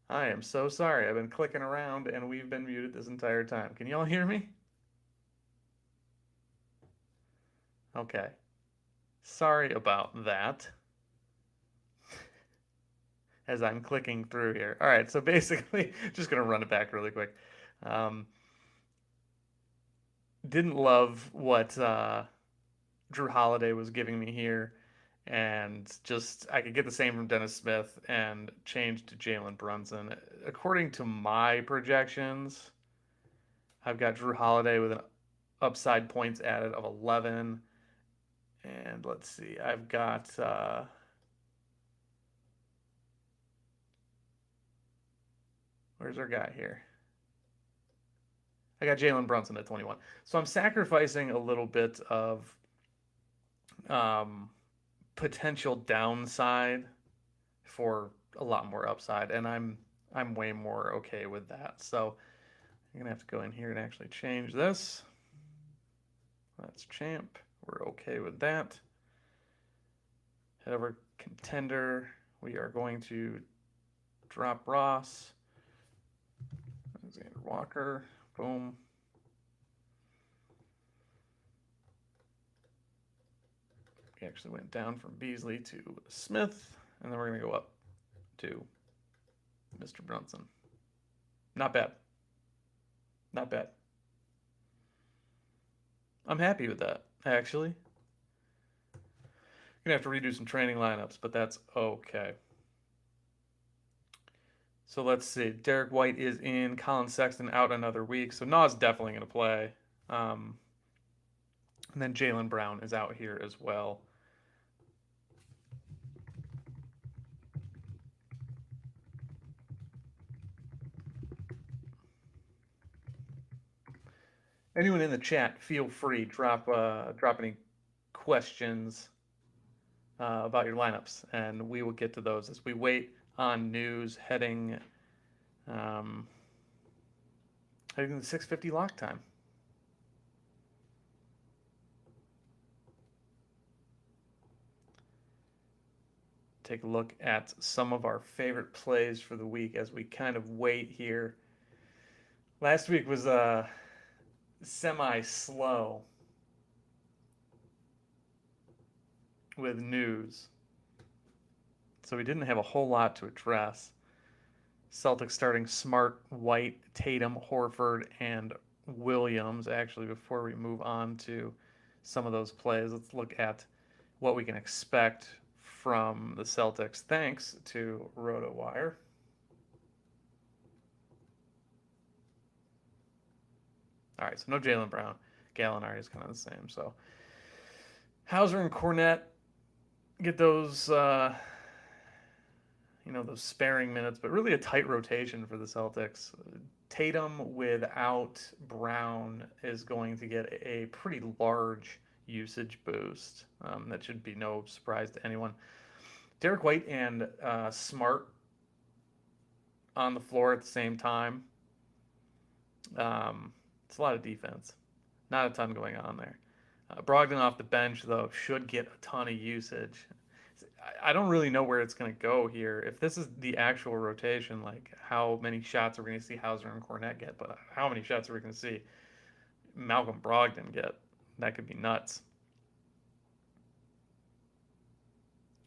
I am so sorry. I've been clicking around and we've been muted this entire time. Can y'all hear me? Okay. Sorry about that as I'm clicking through here. All right, so basically, just going to run it back really quick. Um, didn't love what Drew Holiday was giving me here, and just I could get the same from Dennis Smith and change to Jalen Brunson. According to my projections, I've got Drew Holiday with an upside points added of 11. And let's see, I've got where's our guy here? I got Jalen Brunson at 21. So I'm sacrificing a little bit of um, potential downside for a lot more upside, and I'm way more okay with that. So I'm gonna have to go in here and actually change this. That's champ. We're okay with that. Head over contender. We are going to drop Ross. Alexander Walker. Boom. We actually went down from Beasley to Smith, and then we're going to go up to Mr. Brunson. Not bad. Not bad. I'm happy with that, actually. Gonna have to redo some training lineups, but that's okay. So let's see. Derek White is in. Colin Sexton out another week, so Nas definitely gonna play. Um, and then Jalen Brown is out here as well. Anyone in the chat, feel free drop any questions about your lineups, and we will get to those as we wait on news um, heading to 6:50 lock time. Take a look at some of our favorite plays for the week as we kind of wait here. Last week was semi slow with news, so we didn't have a whole lot to address. Celtics starting Smart, White, Tatum, Horford, and Williams. Actually, before we move on to some of those plays, let's look at what we can expect from the Celtics thanks to RotoWire. All right, so no Jalen Brown. Gallinari is kind of the same. So Hauser and Cornette get those, those sparing minutes, but really a tight rotation for the Celtics. Tatum without Brown is going to get a pretty large usage boost. That should be no surprise to anyone. Derek White and Smart on the floor at the same time. It's a lot of defense. Not a ton going on there. Brogdon off the bench, though, should get a ton of usage. I don't really know where it's going to go here. If this is the actual rotation, like how many shots are we going to see Hauser and Cornette get, but how many shots are we going to see Malcolm Brogdon get? That could be nuts.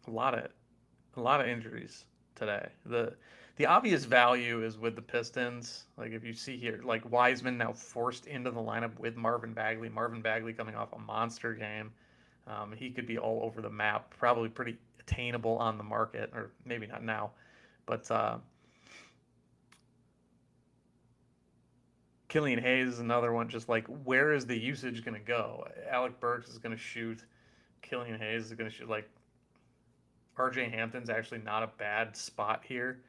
A lot of injuries today. The obvious value is with the Pistons. Like if you see here, like Wiseman now forced into the lineup with Marvin Bagley. Marvin Bagley coming off a monster game. He could be all over the map. Probably pretty attainable on the market, or maybe not now, but Killian Hayes is another one. Just like where is the usage going to go? Alec Burks is going to shoot. Killian Hayes is going to shoot. Like RJ Hampton's actually not a bad spot here,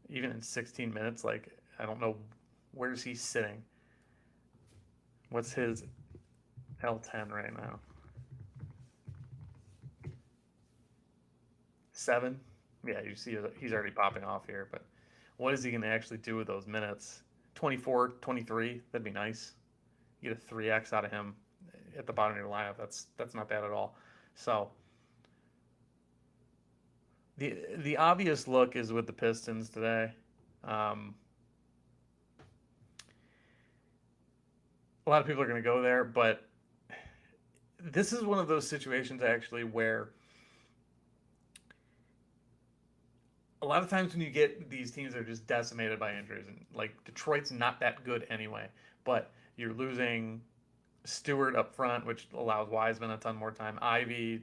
even in 16 minutes. Like I don't know where's he sitting. What's his L10 right now? 7. Yeah, you see he's already popping off here. But what is he going to actually do with those minutes? 24, 23. That'd be nice. You get a 3x out of him at the bottom of your lineup. That's not bad at all. So the obvious look is with the Pistons today. Um, a lot of people are going to go there, but this is one of those situations actually where a lot of times when you get these teams that are just decimated by injuries, and like Detroit's not that good anyway, but you're losing Stewart up front, which allows Wiseman a ton more time. Ivy,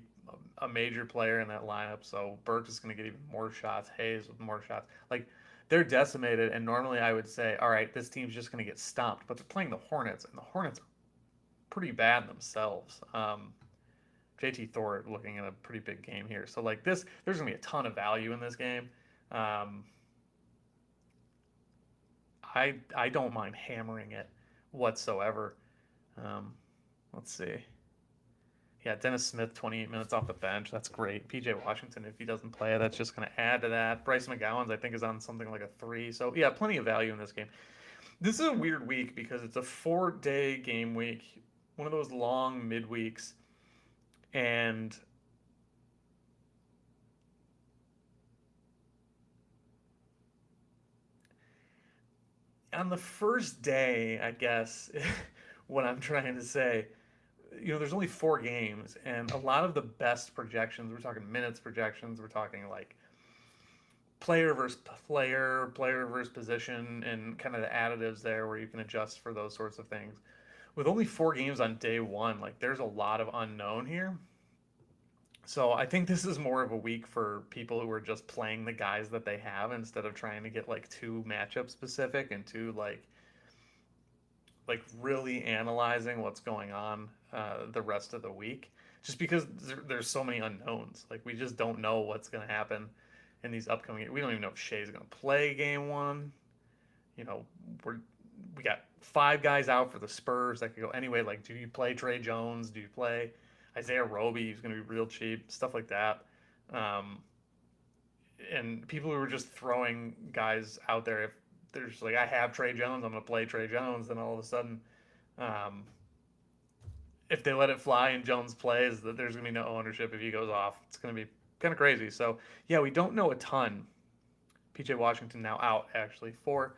a major player in that lineup, so Burks is going to get even more shots. Hayes with more shots. Like they're decimated, and normally I would say, all right, this team's just going to get stomped, but they're playing the Hornets, and the Hornets are pretty bad themselves. JT Thor looking at a pretty big game here, so like this, there's going to be a ton of value in this game. Um, I don't mind hammering it whatsoever. Um, let's see. Yeah, Dennis Smith, 28 minutes off the bench. That's great. PJ Washington, if he doesn't play, that's just going to add to that. Bryce McGowan's, I think, is on something like a 3. So, yeah, plenty of value in this game. This is a weird week because it's a 4-day game week, one of those long midweeks. And on the first day, I guess, what I'm trying to say, there's only 4 games, and a lot of the best projections, we're talking minutes projections, we're talking like player versus player, player versus position, and kind of the additives there where you can adjust for those sorts of things. With only 4 games on day one, like there's a lot of unknown here. So I think this is more of a week for people who are just playing the guys that they have instead of trying to get like too matchup specific and too like really analyzing what's going on the rest of the week. Just because there's so many unknowns, like we just don't know what's going to happen in these upcoming. We don't even know if Shea's going to play game one. You know, we got 5 guys out for the Spurs that could go anyway. Like, do you play Trey Jones? Do you play Isaiah Roby? He's going to be real cheap. Stuff like that. Um, and people who are just throwing guys out there, if there's like, I have Trey Jones, I'm going to play Trey Jones, then all of a sudden, um, if they let it fly and Jones plays, that there's going to be no ownership if he goes off. It's going to be kind of crazy. So, yeah, we don't know a ton. PJ Washington now out, actually, for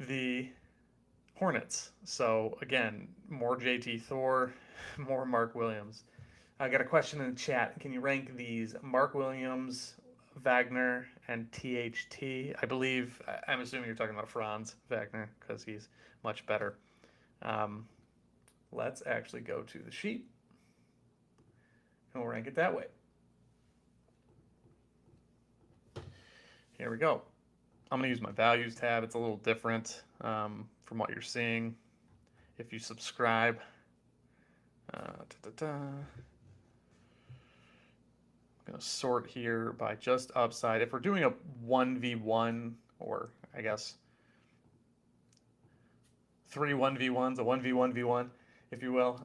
the Hornets. So again, more JT Thor, more Mark Williams. I got a question in the chat. Can you rank these Mark Williams, Wagner, and THT? I believe, I'm assuming you're talking about Franz Wagner because he's much better. Um, let's actually go to the sheet and we'll rank it that way. Here we go. I'm going to use my values tab. It's a little different from what you're seeing if you subscribe. I'm going to sort here by just upside. If we're doing a 1v1, or I guess 3 1v1s, a 1v1v1, if you will,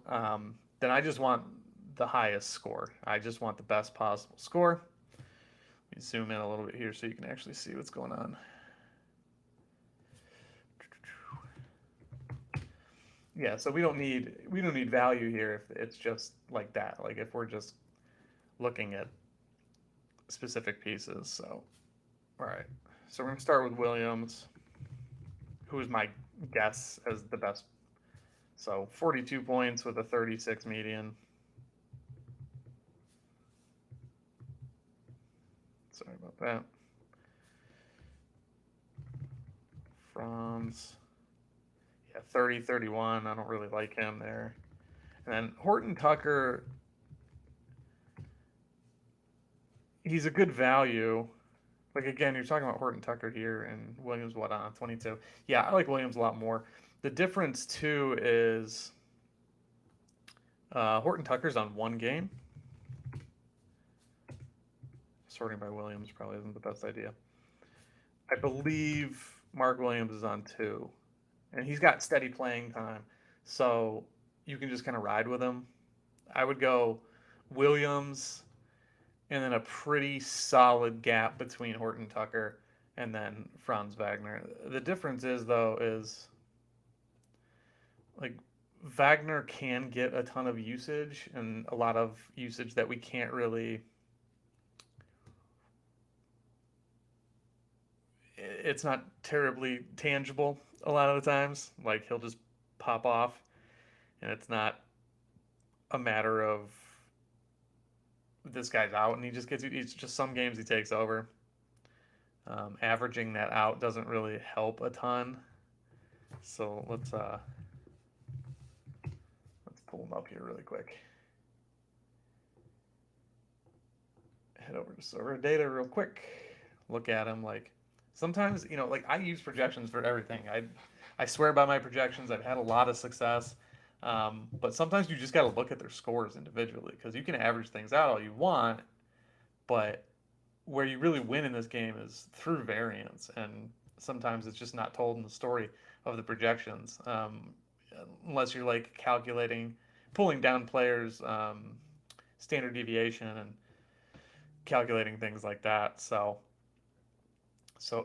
then I just want the highest score. I just want the best possible score. Let me zoom in a little bit here so you can actually see what's going on. Yeah, so we don't need value here if it's just like that. Like if we're just looking at specific pieces. So, all right. So we're gonna start with Williams, who is my guess as the best. So 42 points with a 36 median. Sorry about that. Franz. Yeah, 30, 31. I don't really like him there. And then Horton Tucker, he's a good value. Like again, you're talking about Horton Tucker here and Williams, what on 22? Yeah, I like Williams a lot more. The difference too is Horton Tucker's on 1 game. Sorting by Williams probably isn't the best idea. I believe Mark Williams is on 2, and he's got steady playing time, so you can just kind of ride with him. I would go Williams, and then a pretty solid gap between Horton Tucker and then Franz Wagner. The difference is though is like Wagner can get a ton of usage and a lot of usage that we can't really. it's not terribly tangible a lot of the times. Like he'll just pop off, and it's not a matter of this guy's out and he just gets. It's just some games he takes over. Averaging that out doesn't really help a ton. So let's pull him up here really quick. Head over to server data real quick. Look at him. Like sometimes, like I use projections for everything. I swear by my projections. I've had a lot of success. But sometimes you just got to look at their scores individually because you can average things out all you want, but where you really win in this game is through variance, and sometimes it's just not told in the story of the projections, unless you're like calculating, pulling down players' standard deviation and calculating things like that. So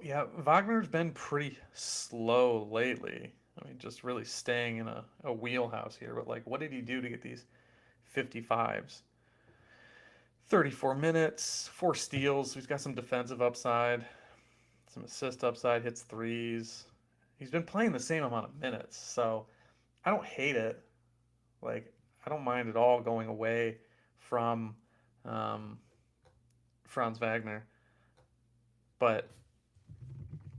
yeah, Wagner's been pretty slow lately. I mean, just really staying in a wheelhouse here. But like, what did he do to get these 55s? 34 minutes, 4 steals. He's got some defensive upside, some assist upside, hits threes. He's been playing the same amount of minutes, so I don't hate it. Like, I don't mind at all going away from um, Franz Wagner, but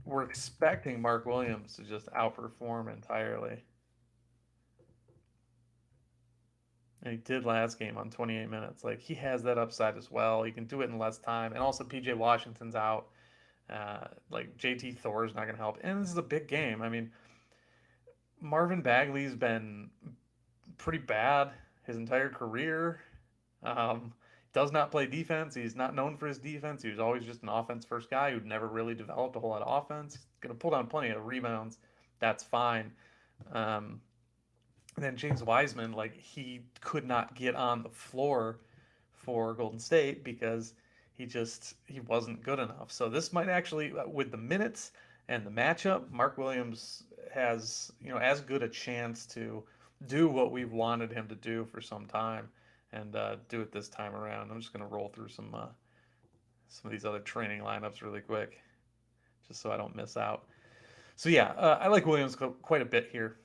we're expecting Mark Williams to just outperform entirely. And he did last game on 28 minutes. Like, he has that upside as well. He can do it in less time. And also, PJ Washington's out. Like, JT Thor's not going to help. And this is a big game. I mean, Marvin Bagley's been pretty bad his entire career. Um, does not play defense. He's not known for his defense. He was always just an offense first guy who'd never really developed a whole lot of offense. He's going to pull down plenty of rebounds. That's fine. Um, and then James Wiseman, like he could not get on the floor for Golden State because he wasn't good enough. So this might actually, with the minutes and the matchup, Mark Williams has as good a chance to do what we've wanted him to do for some time, and do it this time around. I'm just gonna roll through some of these other training lineups really quick, just so I don't miss out. So yeah, I like Williams quite a bit here.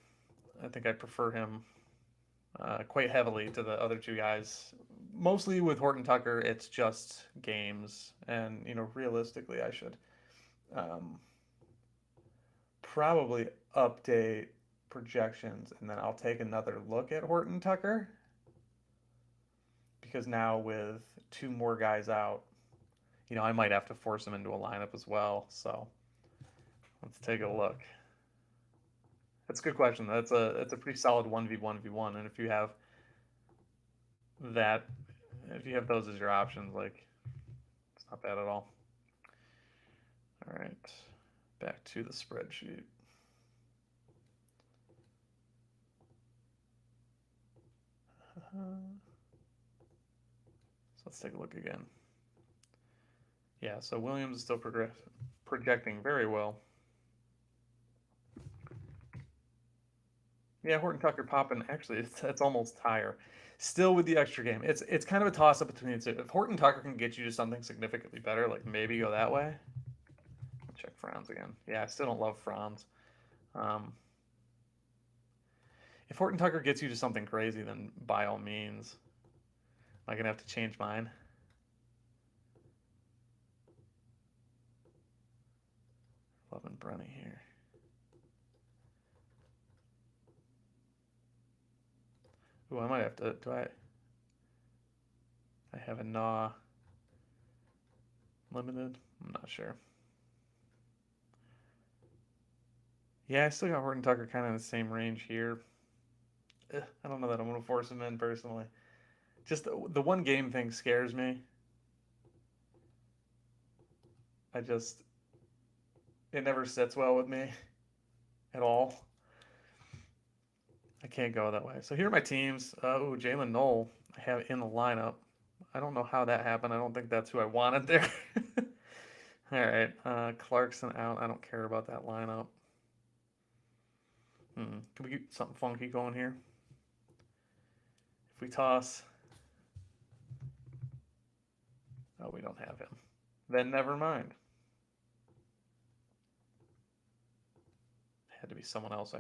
I think I prefer him quite heavily to the other two guys. Mostly with Horton Tucker, it's just games, and realistically, I should um, probably update projections, and then I'll take another look at Horton Tucker because now with two more guys out, I might have to force him into a lineup as well. So let's take a look. That's a good question. That's a pretty solid 1v1v1, and that, if you have those as your options, like it's not bad at all. All right, back to the spreadsheet. So let's take a look again. Yeah, so Williams is still projecting very well. Yeah, Horton Tucker popping. Actually, it's almost higher. Still with the extra game. It's kind of a toss up between the two. If Horton Tucker can get you to something significantly better, like maybe go that way. I'll check Franz again. Yeah, I still don't love Franz. Um, if Horton Tucker gets you to something crazy, then by all means. Am I gonna have to change mine? Loving Brenny here. Ooh, I might have to. Do I? I have a Gnaw limited. I'm not sure. Yeah, I still got Horton Tucker kind of in the same range here. I don't know that I'm going to force him in personally. Just the one game thing scares me. I just it never sits well with me at all. I can't go that way. So here are my teams. Ooh, Jalen Knoll I have in the lineup. I don't know how that happened. I don't think that's who I wanted there. All right, Clarkson out. I don't care about that lineup. Can we get something funky going here? If we toss, oh, we don't have him. Then never mind. Had to be someone else I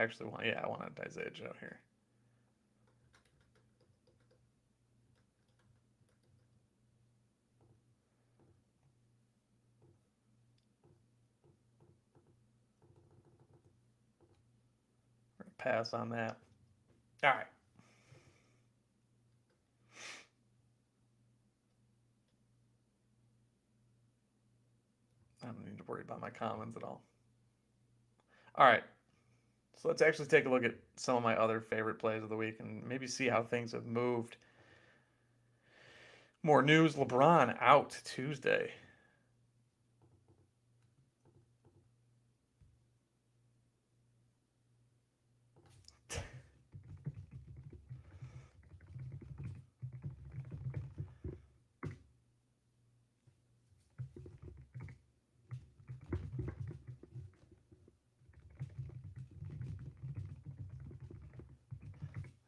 actually want. Yeah, I wanted Isaiah Joe here. Pass on that. All right. I don't need to worry about my comments at all. All right. So let's actually take a look at some of my other favorite plays of the week and maybe see how things have moved. More news: LeBron out Tuesday.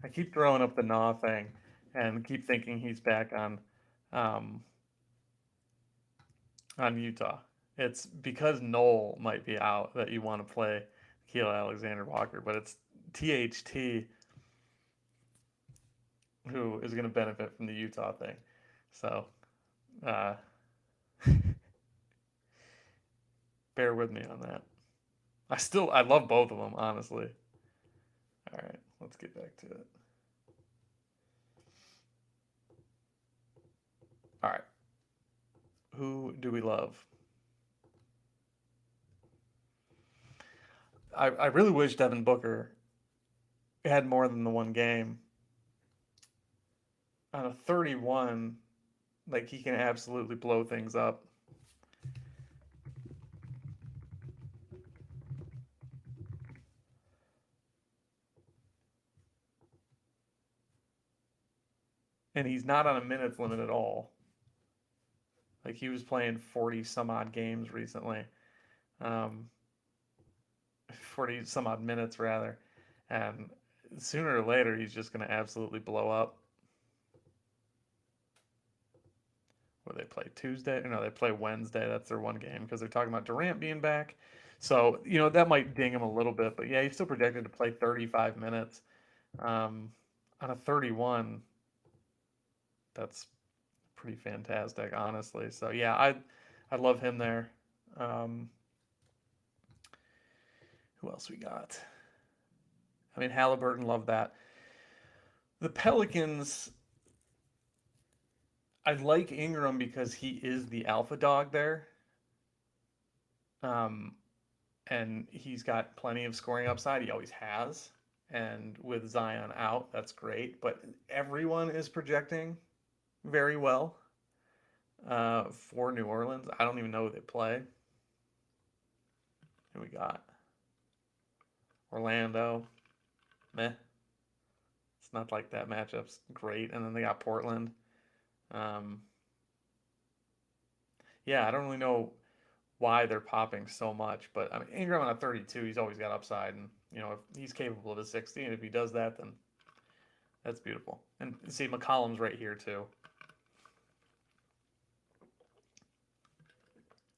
I keep throwing up the Nah thing and keep thinking he's back um, on Utah. It's because Noel might be out that you want to play Keel Alexander Walker, but it's THT who is going to benefit from the Utah thing. So uh, bear with me on that. I love both of them, honestly. All right, let's get back to it. All right, who do we love? I really wish Devin Booker had more than the one game. On a 31, like he can absolutely blow things up. And he's not on a minutes limit at all. Like he was playing 40 some odd games recently, um, 40 some odd minutes rather, and sooner or later he's just going to absolutely blow up. Where they play Tuesday? No, they play Wednesday. That's their one game because they're talking about Durant being back. So that might ding him a little bit, but yeah, he's still projected to play 35 minutes on a 31. That's pretty fantastic, honestly. So yeah, I love him there. Um, who else we got? I mean, Halliburton, love that. The Pelicans, I like Ingram because he is the alpha dog there. Um, and he's got plenty of scoring upside. He always has. And with Zion out, that's great. But everyone is projecting very well for New Orleans. I don't even know who they play. Who we got? Orlando. Meh. It's not like that matchup's great. And then they got Portland. Um, yeah, I don't really know why they're popping so much, but I mean Ingram on a 32, he's always got upside, and if he's capable of a 60, and if he does that, then that's beautiful. And see, McCollum's right here too.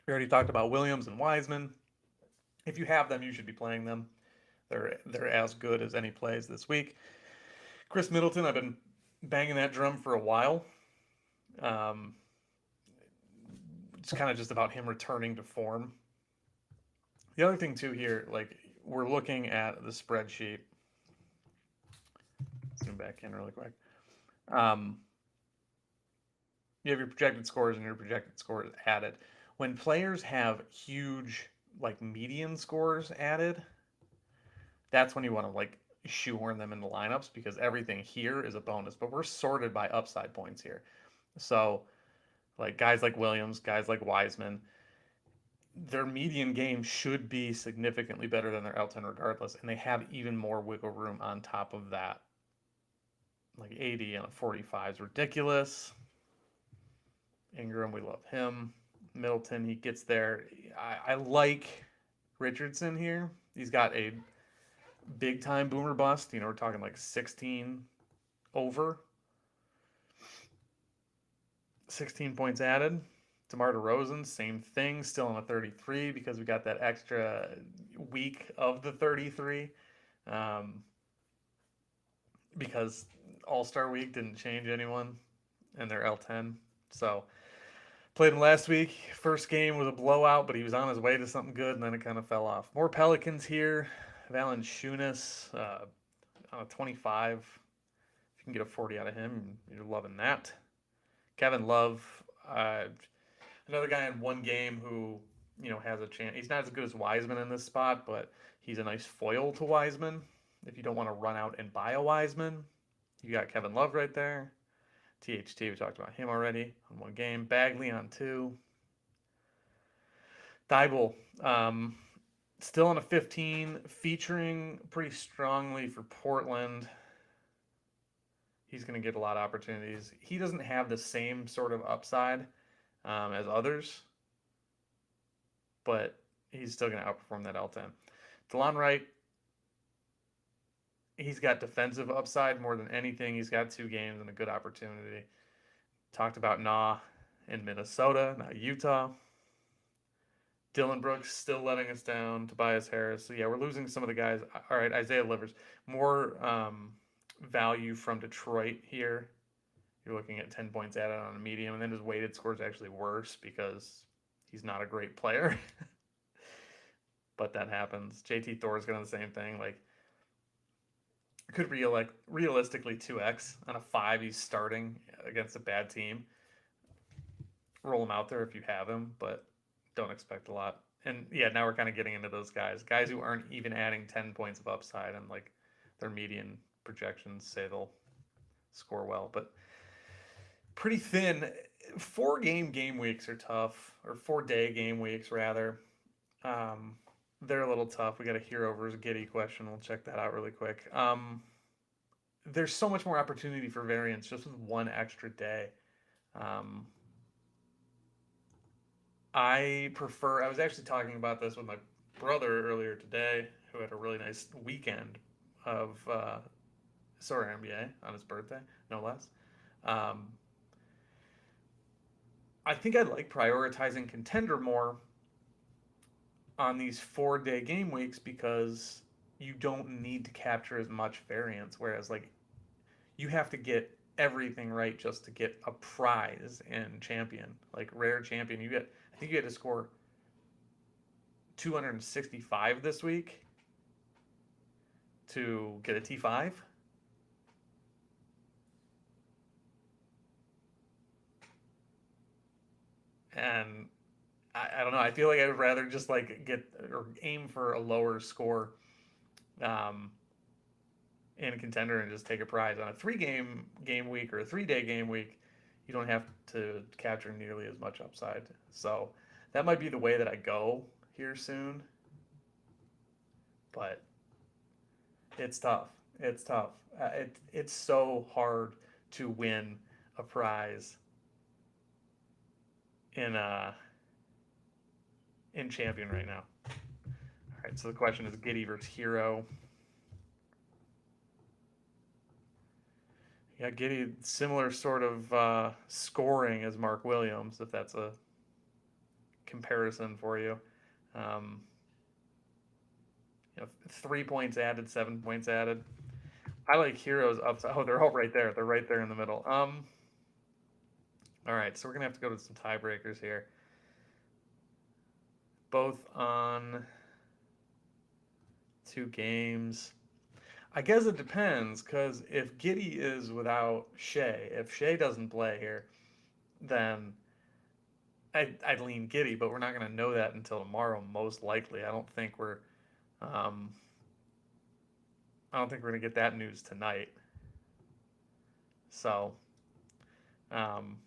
We already talked about Williams and Wiseman. If you have them, you should be playing them. They're as good as any plays this week. Chris Middleton, I've been banging that drum for a while. Um, it's kind of just about him returning to form. The other thing too here, like we're looking at the spreadsheet. Zoom back in really quick. You have your projected scores and your projected scores added. When players have huge like median scores added, that's when you want to like shoehorn them into lineups because everything here is a bonus. But we're sorted by upside points here. So like guys like Williams, guys like Wiseman, their median game should be significantly better than their L10 regardless, and they have even more wiggle room on top of that. Like 80 and a 45 is ridiculous. Ingram, we love him. Middleton, he gets there. I like Richardson here. He's got a big time boomer bust. We're talking like 16 over, 16 points added. DeMar DeRozan, same thing, still on a 33 because we got that extra week of the 33. Um, because All Star Week didn't change anyone, and they're L10. So played him last week. First game was a blowout, but he was on his way to something good, and then it kind of fell off. More Pelicans here. Valanciunas on a 25. If you can get a 40 out of him, you're loving that. Kevin Love, uh, another guy in one game who has a chance. He's not as good as Wiseman in this spot, but he's a nice foil to Wiseman. If you don't want to run out and buy a Wiseman, you got Kevin Love right there. THT, we talked about him already on one game. Bagley on two. Thibault, still on a 15, featuring pretty strongly for Portland. He's going to get a lot of opportunities. He doesn't have the same sort of upside as others, but he's still going to outperform that L10. DeLon Wright, he's got defensive upside more than anything. He's got 2 games and a good opportunity. Talked about Nah in Minnesota, now Utah. Dylan Brooks still letting us down. Tobias Harris. So yeah, we're losing some of the guys. All right, Isaiah Livers. More value from Detroit here. You're looking at 10 points added on a medium, and then his weighted score is actually worse because he's not a great player. But that happens. JT Thor's got the same thing. Like, could realistically 2x on a 5 he's starting against a bad team. Roll him out there if you have him, but don't expect a lot. And yeah, now we're kind of getting into those guys who aren't even adding 10 points of upside, and like their median projections say they'll score well, but pretty thin. 4 game weeks are tough, or 4-day game weeks rather. They're a little tough. We got a Hero versus Giddy question. We'll check that out really quick. There's so much more opportunity for variance just with one extra day. I prefer. I was actually talking about this with my brother earlier today, who had a really nice weekend of Sorare NBA on his birthday, no less. Um, I think I like prioritizing contender more on these 4-day game weeks because you don't need to capture as much variance. Whereas, like, you have to get everything right just to get a prize in champion. Like, rare champion, I think you had to score 265 this week to get a T5. And I don't know. I feel like I would rather just like get or aim for a lower score um, in a contender and just take a prize on a 3 game week or a 3-day game week. You don't have to capture nearly as much upside. So that might be the way that I go here soon. But it's tough. It's tough. It's so hard to win a prize in in champion right now. All right. So the question is Giddy versus Hero. Yeah, Giddy, similar sort of scoring as Mark Williams, if that's a comparison for you. Um, 3 points added, 7 points added. I like Heroes upside. Oh, they're all right there. They're right there in the middle. All right, so we're gonna have to go to some tiebreakers here. Both on 2 games. I guess it depends, because if Giddy is without Shea, if Shea doesn't play here, then I'd lean Giddy, but we're not going to know that until tomorrow, most likely. Um, I don't think we're going to get that news tonight. So, um,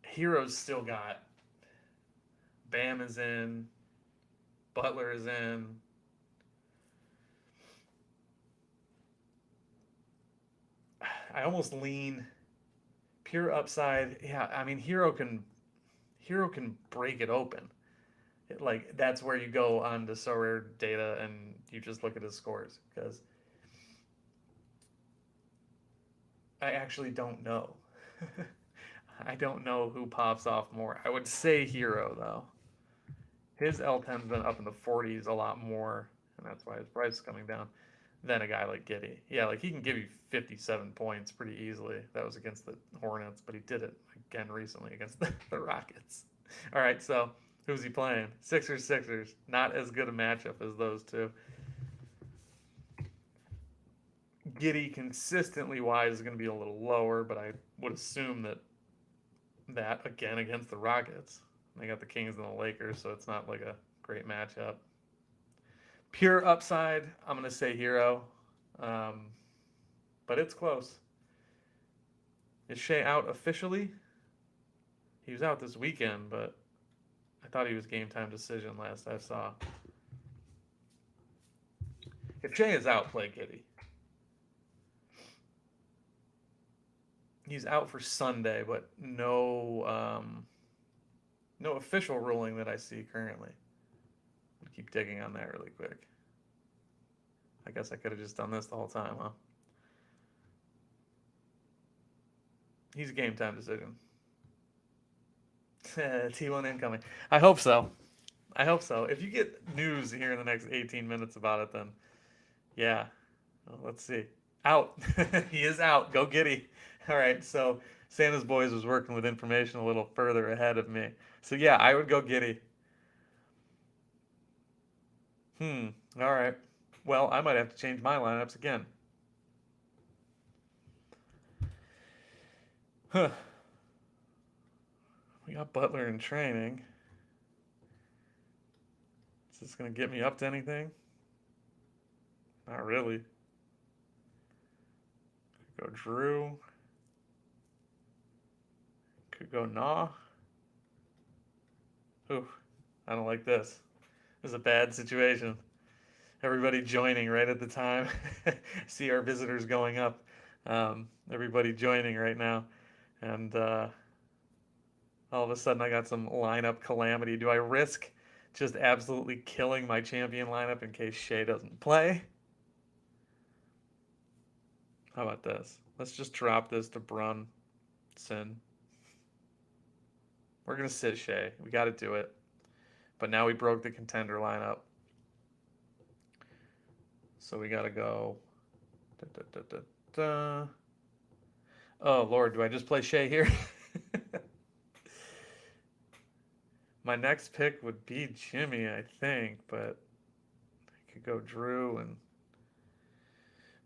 Heroes still got Bam is in, Butler is in. I almost lean pure upside. Yeah, I mean Hero can break it open. Like that's where you go on the Sorare data and you just look at his scores because I actually don't know. I don't know who pops off more. I would say Hero though. His L10's been up in the 40s a lot more, and that's why his price is coming down, than a guy like Giddy. Yeah, like he can give you 57 points pretty easily. That was against the Hornets, but he did it again recently against the Rockets. All right, so who's he playing? Sixers. Not as good a matchup as those two. Giddy consistently wise is going to be a little lower, but I would assume that again against the Rockets. They got the Kings and the Lakers, so it's not like a great matchup. Pure upside, I'm going to say Hero, um, but it's close. Is Shea out officially? He was out this weekend, but I thought he was game time decision last I saw. If Shea is out, play Giddy. He's out for Sunday, but no official ruling that I see currently. I'll keep digging on that really quick. I guess I could have just done this the whole time, huh? He's a game time decision. T1 incoming. I hope so. I hope so. If you get news here in the next 18 minutes about it, then yeah. Well, let's see. Out. He is out. Go Giddy. All right. So Santa's Boys was working with information a little further ahead of me. So yeah, I would go Giddy. Hmm. All right. Well, I might have to change my lineups again. Huh. We got Butler in training. Is this going to get me up to anything? Not really. Could go Drew. Could go Nah. Ooh, I don't like this. This is a bad situation. Everybody joining right at the time. See our visitors going up. Everybody joining right now. And all of a sudden I got some lineup calamity. Do I risk just absolutely killing my champion lineup in case Shea doesn't play? How about this? Let's just drop this to Brunson. We're going to sit Shea. We got to do it. But now we broke the contender lineup. So we got to go. Da, da, da, da. Oh, Lord, do I just play Shea here? My next pick would be Jimmy, I think, but I could go Drew and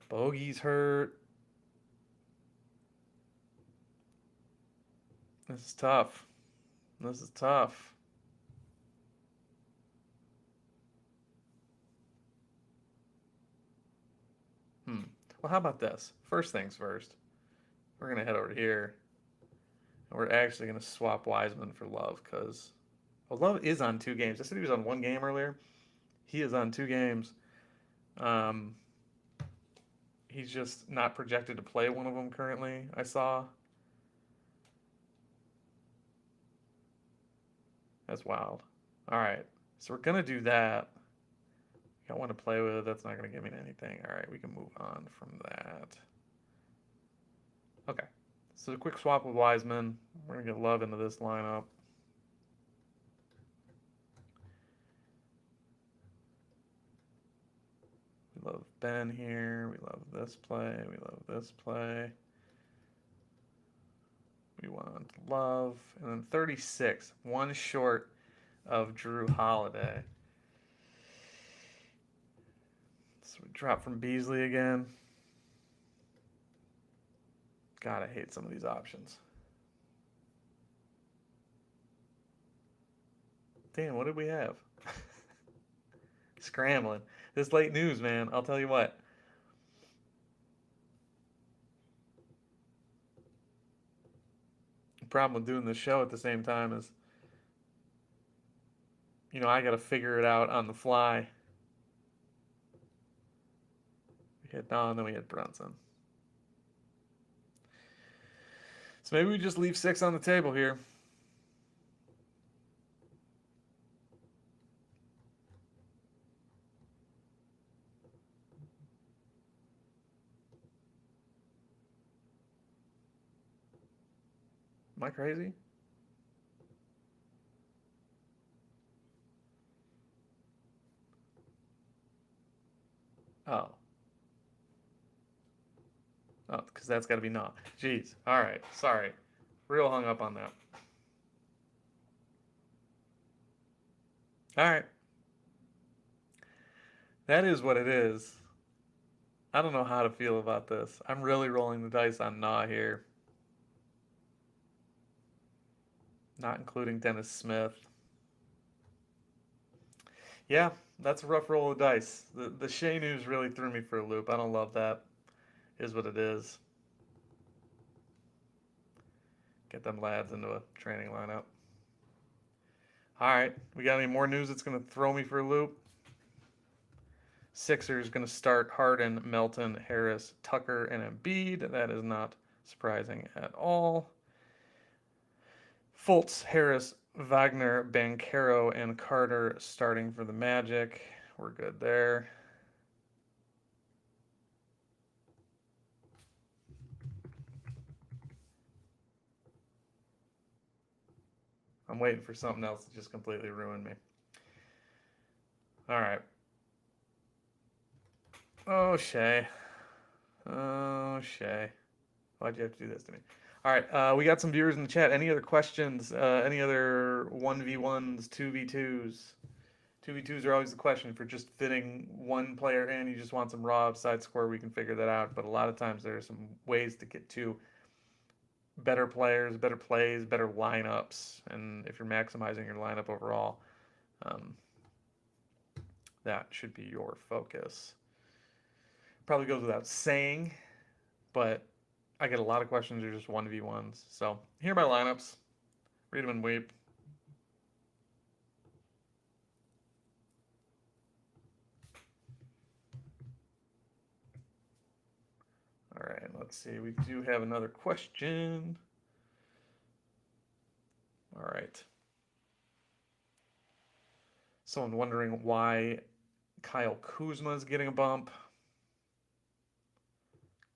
Bogey's hurt. This is tough. This is tough. Hmm. Well, how about this? First things first. We're going to head over here. And we're actually going to swap Wiseman for Love because Love is on 2 games. I said he was on 1 game earlier. He is on 2 games. Um, he's just not projected to play one of them currently, I saw. That's wild. All right. So we're going to do that. Got one to play with. That's not going to give me anything. All right. We can move on from that. Okay. So a quick swap with Wiseman. We're going to get Love into this lineup. We love Ben here. We love this play. We love this play. We want Love. And then 36. One short of Drew Holiday. So we drop from Beasley again. God, I hate some of these options. Damn, what did we have? Scrambling. This late news, man. I'll tell you what. The problem with doing this show at the same time is, I got to figure it out on the fly. We hit Don, then we hit Brunson. So maybe we just leave 6 on the table here. Am I crazy? Oh. Oh, because that's got to be not. Jeez. All right. Sorry. Real hung up on that. All right. That is what it is. I don't know how to feel about this. I'm really rolling the dice on Nah here, not including Dennis Smith. Yeah, that's a rough roll of dice. The Shea news really threw me for a loop. I don't love that. Is what it is. Get them lads into a training lineup. All right, we got any more news that's going to throw me for a loop? Sixers going to start Harden, Melton, Harris, Tucker, and Embiid. That is not surprising at all. Fultz, Harris, Wagner, Bankero, and Carter starting for the Magic. We're good there. I'm waiting for something else to just completely ruin me. All right. Oh, Shay. Oh, Shay. Why'd you have to do this to me? All right. We got some viewers in the chat. Any other questions? Any other 1v1s, 2v2s? 2v2s are always the question. For just fitting one player in, you just want some raw upside score, we can figure that out. But a lot of times there are some ways to get to better players, better plays, better lineups. And if you're maximizing your lineup overall, um, that should be your focus. Probably goes without saying, but I get a lot of questions that are just 1v1s. So here are my lineups. Read them and weep. All right, let's see. We do have another question. All right. Someone wondering why Kyle Kuzma is getting a bump.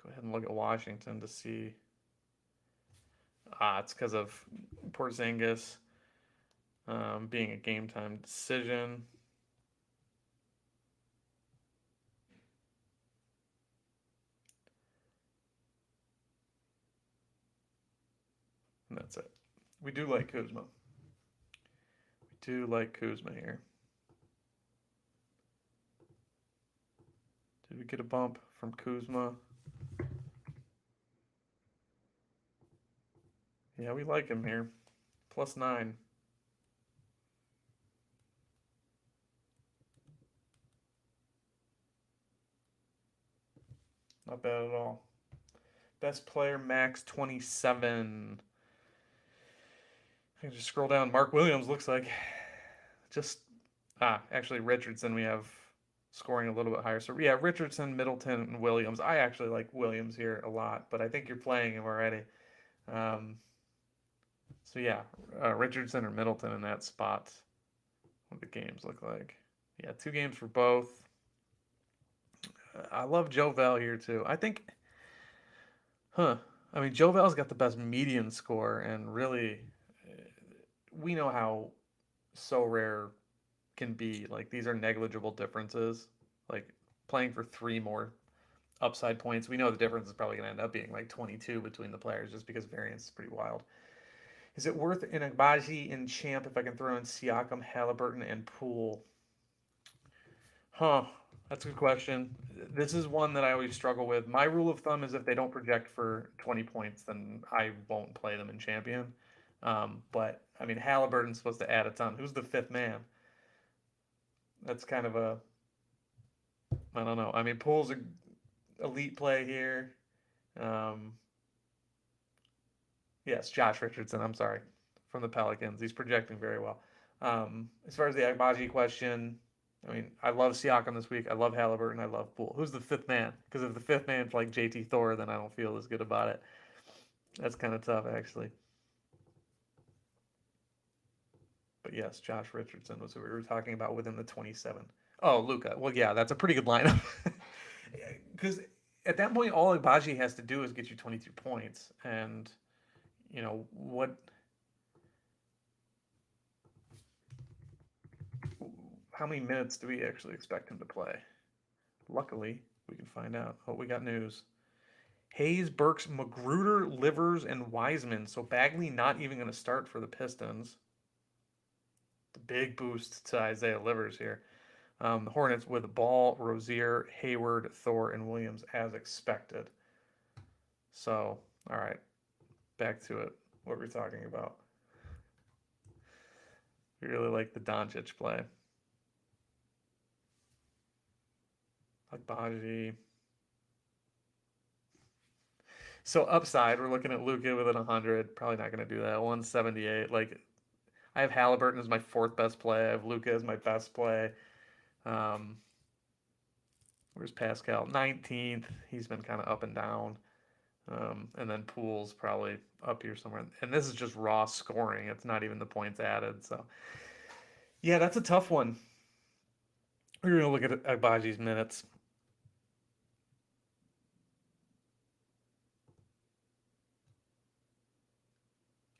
Go ahead and look at Washington to see. It's because of Porzingis being a game time decision. And that's it. We do like Kuzma. We do like Kuzma here. Did we get a bump from Kuzma? Yeah, we like him here. +9. Not bad at all. Best player, max 27. I can just scroll down. Mark Williams looks like just actually Richardson we have scoring a little bit higher. So yeah, Richardson, Middleton, and Williams. I actually like Williams here a lot, but I think you're playing him already. So yeah, Richardson or Middleton in that spot. What the games look like? Yeah, 2 games for both. I love Joe Val here too. I think, huh? I mean, Joe Val's got the best median score, and really, we know how Sorare can be. Like these are negligible differences. Like playing for 3 more upside points. We know the difference is probably going to end up being like 22 between the players just because variance is pretty wild. Is it worth an Agbaji in Champ if I can throw in Siakam, Halliburton, and Poole? Huh. That's a good question. This is one that I always struggle with. My rule of thumb is if they don't project for 20 points, then I won't play them in Champion. But I mean, Halliburton's supposed to add a ton. Who's the fifth man? That's kind of a, I don't know. I mean, Poole's a elite play here. Um, yes, Josh Richardson. I'm sorry, from the Pelicans. He's projecting very well. As far as the Agbaji question, I mean, I love Siakam this week. I love Halliburton. I love Poole. Who's the fifth man? Because if the fifth man's like JT Thor, then I don't feel as good about it. That's kind of tough, actually. But yes, Josh Richardson was who we were talking about within the 27. Oh, Luca. Well, yeah, that's a pretty good lineup. Because at that point, all Agbaji has to do is get you 22 points, and what, how many minutes do we actually expect him to play? Luckily, we can find out. Oh, we got news. Hayes, Burks, Magruder, Livers, and Wiseman. So Bagley not even going to start for the Pistons. The big boost to Isaiah Livers here. The Hornets with Ball, Rozier, Hayward, Thor, and Williams as expected. So, all right, back to it. What we're talking about. We really like the Doncic play. Like Baji. So upside, we're looking at Luka within 100. Probably not going to do that. 178. Like I have Halliburton as my fourth best play. I have Luka as my best play. Um, where's Pascal? 19th. He's been kind of up and down. And then Poole's probably up here somewhere. And this is just raw scoring. It's not even the points added. So yeah, that's a tough one. We're gonna look at Agbaji's minutes.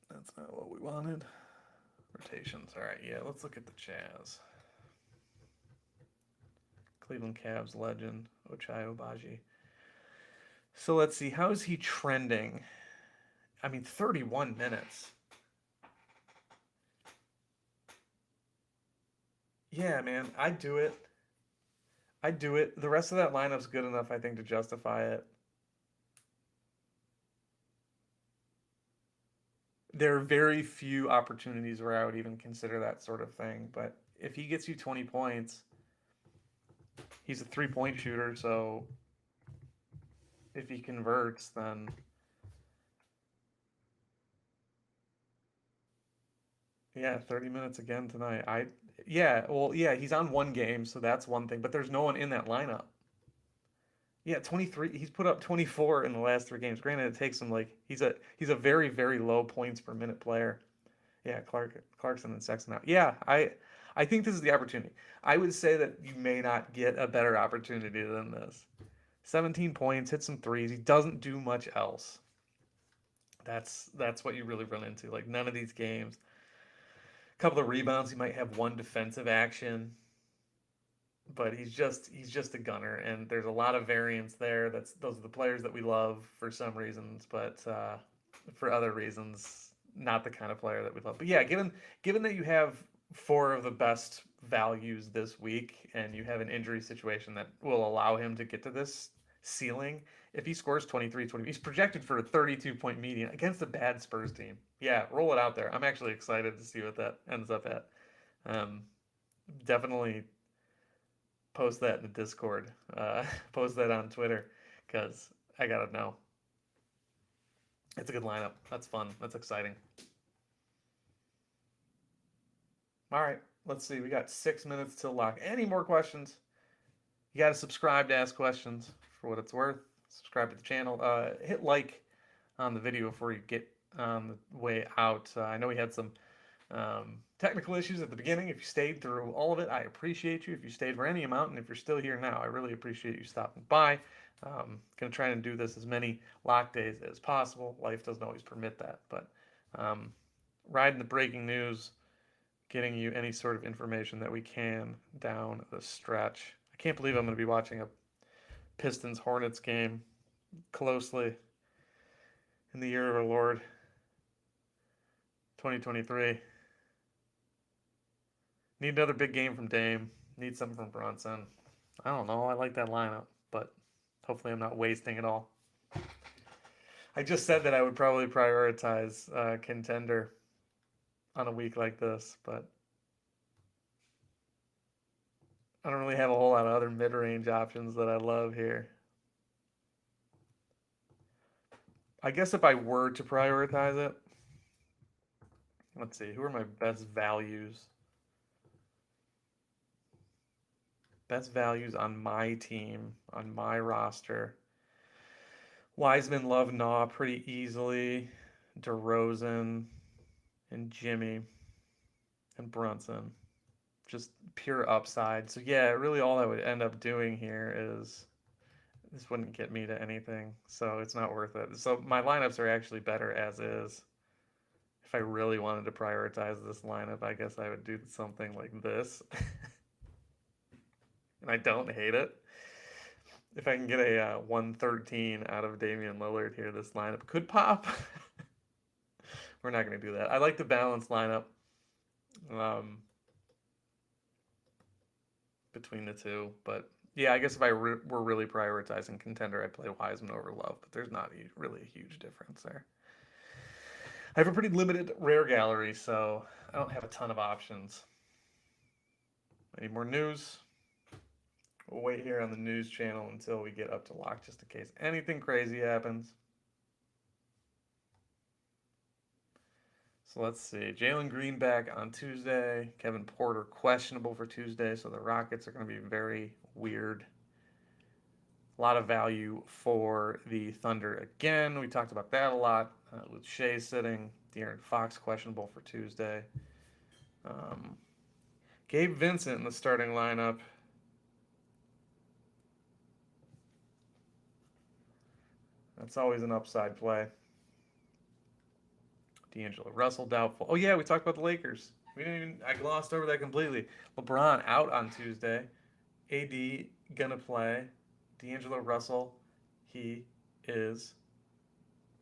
That's not what we wanted. Rotations. All right, yeah, let's look at the Jazz. Cleveland Cavs legend Ochai Agbaji. So let's see, how is he trending? I mean, 31 minutes. Yeah, man, I'd do it. I'd do it. The rest of that lineup's good enough, I think, to justify it. There are very few opportunities where I would even consider that sort of thing. But if he gets you 20 points, he's a 3-point shooter. So if he converts, then yeah, 30 minutes again tonight. Yeah, well, yeah, he's on one game, so that's one thing. But there's no one in that lineup. Yeah, 23. He's put up 24 in the last three games. Granted, it takes him like he's a very very low points per minute player. Yeah, Clarkson and Sexton out. Yeah, I think this is the opportunity. I would say that you may not get a better opportunity than this. 17 points, hit some threes. He doesn't do much else. That's what you really run into. Like none of these games. A couple of rebounds. He might have one defensive action, but he's just a gunner, and there's a lot of variance there. Those are the players that we love for some reasons, but for other reasons, not the kind of player that we love. But yeah, given that you have four of the best values this week, and you have an injury situation that will allow him to get to this ceiling, if he scores 23, 20, he's projected for a 32-point median against a bad Spurs team. Yeah, roll it out there. I'm actually excited to see what that ends up at. Um, definitely post that in the Discord. Post that on Twitter because I gotta know. It's a good lineup. That's fun. That's exciting. All right, let's see. We got 6 minutes till lock. Any more questions? You got to subscribe to ask questions for what it's worth. Subscribe to the channel. Hit like on the video before you get on the way out. I know we had some technical issues at the beginning. If you stayed through all of it, I appreciate you. If you stayed for any amount, and if you're still here now, I really appreciate you stopping by. Gonna try and do this as many lock days as possible. Life doesn't always permit that, but um, riding the breaking news, getting you any sort of information that we can down the stretch. I can't believe I'm going to be watching a Pistons Hornets game closely in the year of our Lord 2023. Need another big game from Dame. Need something from Brunson. I don't know. I like that lineup, but hopefully I'm not wasting it all. I just said that I would probably prioritize contender on a week like this, but I don't really have a whole lot of other mid-range options that I love here. I guess if I were to prioritize it, let's see, who are my best values? Best values on my team, on my roster. Wiseman, Love, Naw pretty easily. DeRozan and Jimmy and Brunson. Just pure upside. So yeah, really all I would end up doing here is this wouldn't get me to anything. So it's not worth it. So my lineups are actually better as is. if I really wanted to prioritize this lineup, I guess I would do something like this. And I don't hate it. If I can get a 113 out of Damian Lillard here, this lineup could pop. We're not going to do that. I like the balanced lineup um, between the two. But yeah, I guess if I were really prioritizing contender, I'd play Wiseman over Love. But there's not really a huge difference there. I have a pretty limited rare gallery, so I don't have a ton of options. Any more news? We'll wait here on the news channel until we get up to lock, just in case anything crazy happens. So let's see. Jalen Green back on Tuesday. Kevin Porter questionable for Tuesday, so the Rockets are going to be very weird. A lot of value for the Thunder again. We talked about that a lot with Shea sitting. De'Aaron Fox questionable for Tuesday. Gabe Vincent in the starting lineup. That's always an upside play. D'Angelo Russell doubtful. Oh yeah, we talked about the Lakers. I glossed over that completely. LeBron out on Tuesday. AD gonna play. D'Angelo Russell, he is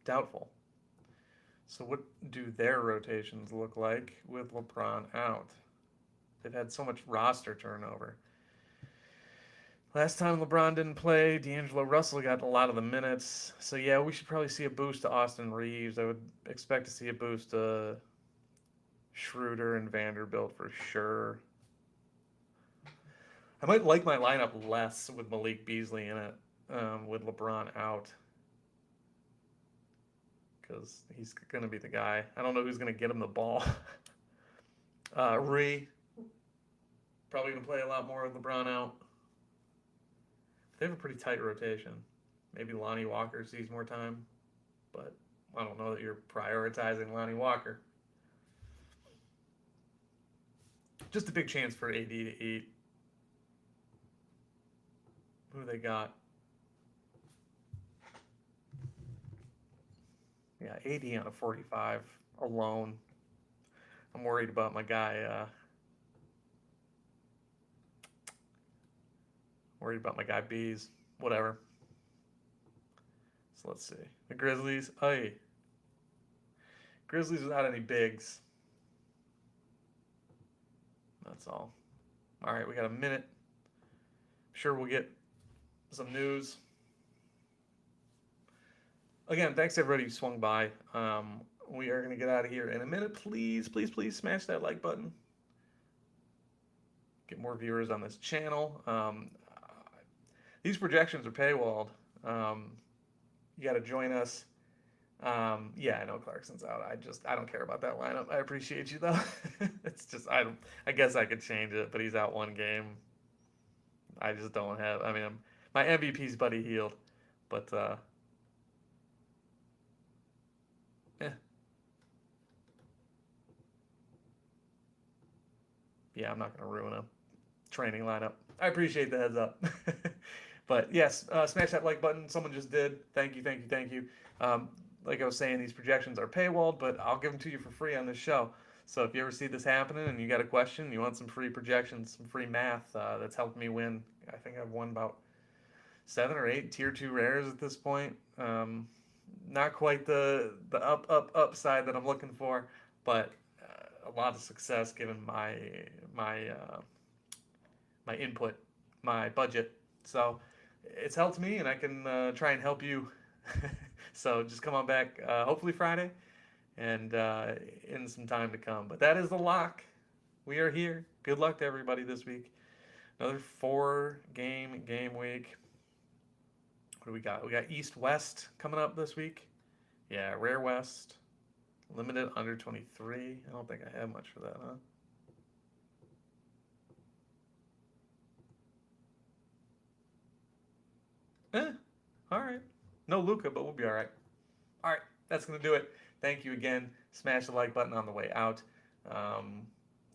doubtful. So what do their rotations look like with LeBron out? They've had so much roster turnover. Last time LeBron didn't play, D'Angelo Russell got a lot of the minutes. So yeah, we should probably see a boost to Austin Reeves. I would expect to see a boost to Schroeder and Vanderbilt for sure. I might like my lineup less with Malik Beasley in it, with LeBron out, because he's going to be the guy. I don't know who's going to get him the ball. Ree, probably going to play a lot more with LeBron out. They have a pretty tight rotation. Maybe Lonnie Walker sees more time, but I don't know that you're prioritizing Lonnie Walker. Just a big chance for AD to eat. Who they got? Yeah, AD on a 45 alone. I'm worried about my guy. Worried about my guy Bees. Whatever. So let's see. The Grizzlies. Hey. Grizzlies without any bigs. That's all. All right, we got a minute. Sure, we'll get some news. Again, thanks everybody who swung by. We are going to get out of here in a minute. Please, please, please smash that like button. Get more viewers on this channel. These projections are paywalled. You got to join us. Yeah, I know Clarkson's out. I don't care about that lineup. I appreciate you though. It's just I guess I could change it, but he's out one game. I just don't have. I mean, my MVP's Buddy Hield, but yeah, I'm not gonna ruin a training lineup. I appreciate the heads up. But yes, smash that like button. Someone just did. Thank you, thank you, thank you. Like I was saying, these projections are paywalled, but I'll give them to you for free on this show. So if you ever see this happening and you got a question, you want some free projections, some free math, that's helped me win. I think I've won about 7 or 8 tier 2 rares at this point. Not quite the upside that I'm looking for, but a lot of success given my my input, my budget. So it's helped me, and I can try and help you. So just come on back, hopefully Friday, and in some time to come. But that is the lock. We are here. Good luck to everybody this week. Another 4-game week. What do we got? We got East West coming up this week. Yeah, Rare West. Limited under 23. I don't think I have much for that, huh? All right. No Luca, but we'll be all right. All right, that's going to do it. Thank you again. Smash the like button on the way out.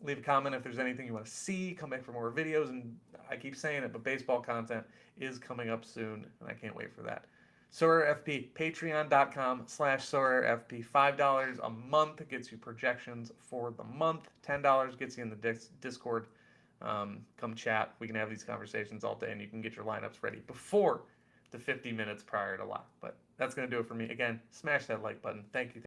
Leave a comment if there's anything you want to see. Come back for more videos. And I keep saying it, but baseball content is coming up soon, and I can't wait for that. Sorare FP, patreon.com/SorareFP. $5 a month gets you projections for the month. $10 gets you in the Discord. Come chat. We can have these conversations all day, and you can get your lineups ready before the 50 minutes prior to lock. But that's going to do it for me. Again, smash that like button. Thank you.